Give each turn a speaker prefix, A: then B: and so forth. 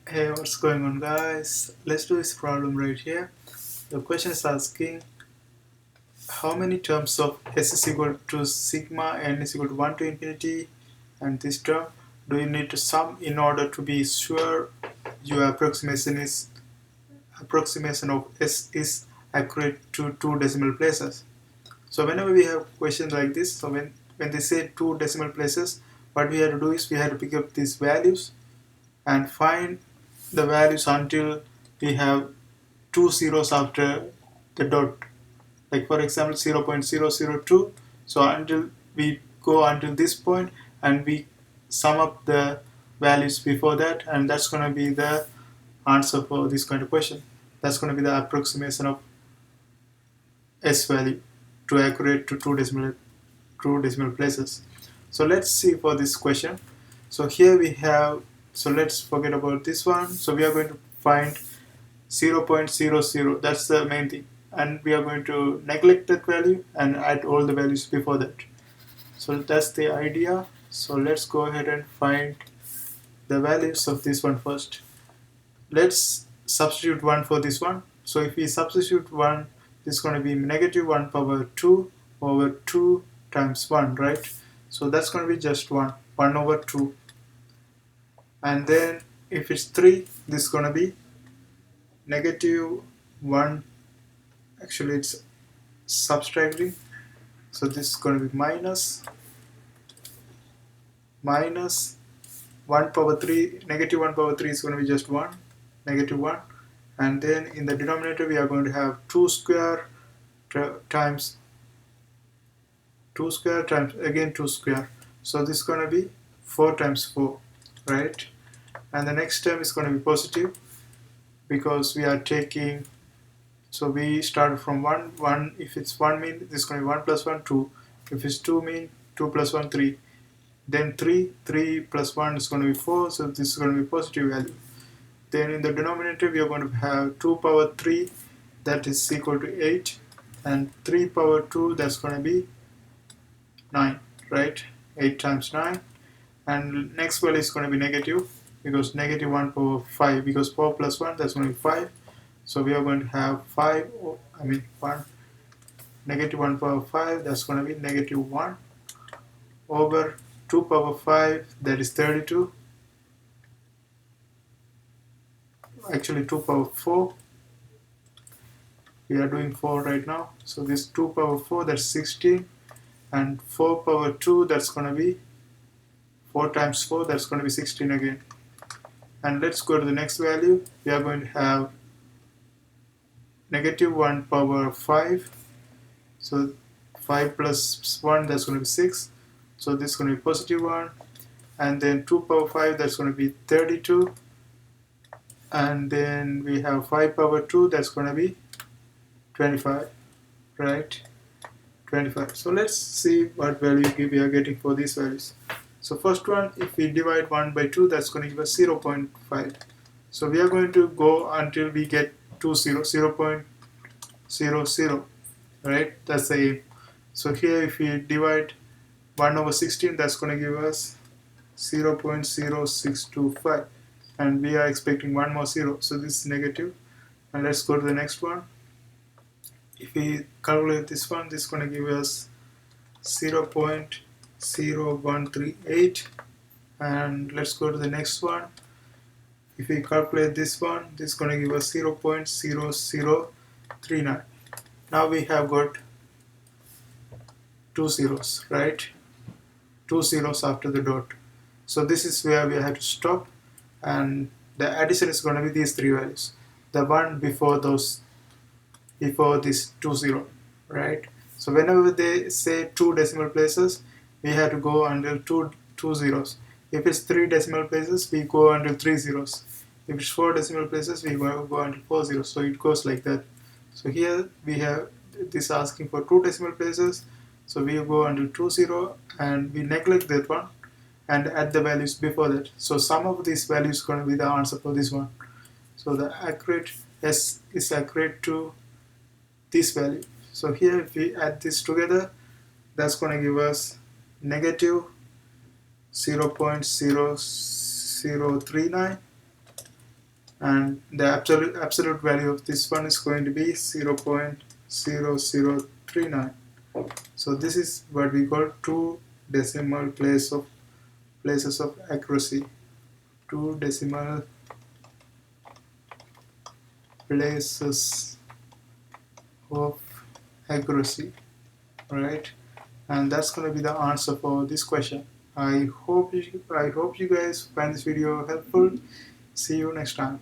A: Hey, what's going on, guys? Let's do this problem right here. The question is asking how many terms of s is equal to sigma n is equal to 1 to infinity, and this term do you need to sum in order to be sure your approximation of s is accurate to two decimal places. So whenever we have questions like this, so when they say two decimal places, what we have to do is we have to pick up these values and find the values until we have two zeros after the dot. Like for example 0.002. So until we go until this point and we sum up the values before that, and that's going to be the answer for this kind of question. That's going to be the approximation of s value to accurate to two decimal places. So let's see for this question. So here we have, so let's forget about this one. So we are going to find 0.00, that's the main thing, and we are going to neglect that value and add all the values before that. So that's the idea. So let's go ahead and find the values of this one first. Let's substitute 1 for this one. So if we substitute 1, this is going to be negative 1 power 2 over 2 times 1, right? So that's going to be just 1 over 2. And then if it's 3, this is going to be negative 1. Actually it's subtracting, so this is going to be minus 1 power 3. Negative 1 power 3 is going to be just 1, negative 1. And then in the denominator we are going to have 2 square times 2 square times again 2 square. So this is going to be 4 times 4, right? And the next term is going to be positive because we are taking, so we start from 1. If it's 1 mean this is going to be 1 plus 1 2. If it's 2 mean 2 plus 1 3. Then 3 plus 1 is going to be 4, so this is going to be positive value. Then in the denominator we are going to have 2 power 3, that is equal to 8, and 3 power 2, that's going to be 9, right? 8 times 9. And next value is going to be negative, because negative 1 power 5, because 4 plus 1, that's going to be 5. So we are going to have 1, negative 1 power 5, that's going to be negative 1 over 2 power 5, that is 32. Actually 2 power 4, we are doing 4 right now. So this 2 power 4, that's 16, and 4 power 2, that's going to be 4 times 4, that's going to be 16 again. And let's go to the next value. We are going to have negative 1 power 5. So 5 plus 1, that's going to be 6. So this is going to be positive 1. And then 2 power 5, that's going to be 32. And then we have 5 power 2, that's going to be 25, right? 25. So let's see what value we are getting for these values. So first one, if we divide 1 by 2, that's going to give us 0.5. So we are going to go until we get 0.00, right? That's the aim. So here if we divide 1 over 16, that's going to give us 0.0625, and we are expecting one more 0, so this is negative. And let's go to the next one. If we calculate this one, this is going to give us 0.0138. And let's go to the next one. If we calculate this one, this is going to give us 0.0039. Now we have got two zeros, right? Two zeros after the dot. So this is where we have to stop, and the addition is going to be these three values, the one before this 20, right? So whenever they say two decimal places, we have to go under two zeros. If it's 3 decimal places, we go under 3 zeros. If it's 4 decimal places, we go under 4 zeros. So it goes like that. So here we have this asking for 2 decimal places, so we go under 20 and we neglect that one and add the values before that. So sum of these values is going to be the answer for this one. So the accurate S is accurate to this value. So here if we add this together, that's going to give us negative 0.0039 and the absolute value of this one is going to be 0.0039. So this is what we call two decimal places of accuracy. Two decimal places of accuracy, right? And that's going to be the answer for this question. I hope you guys find this video helpful. See you next time.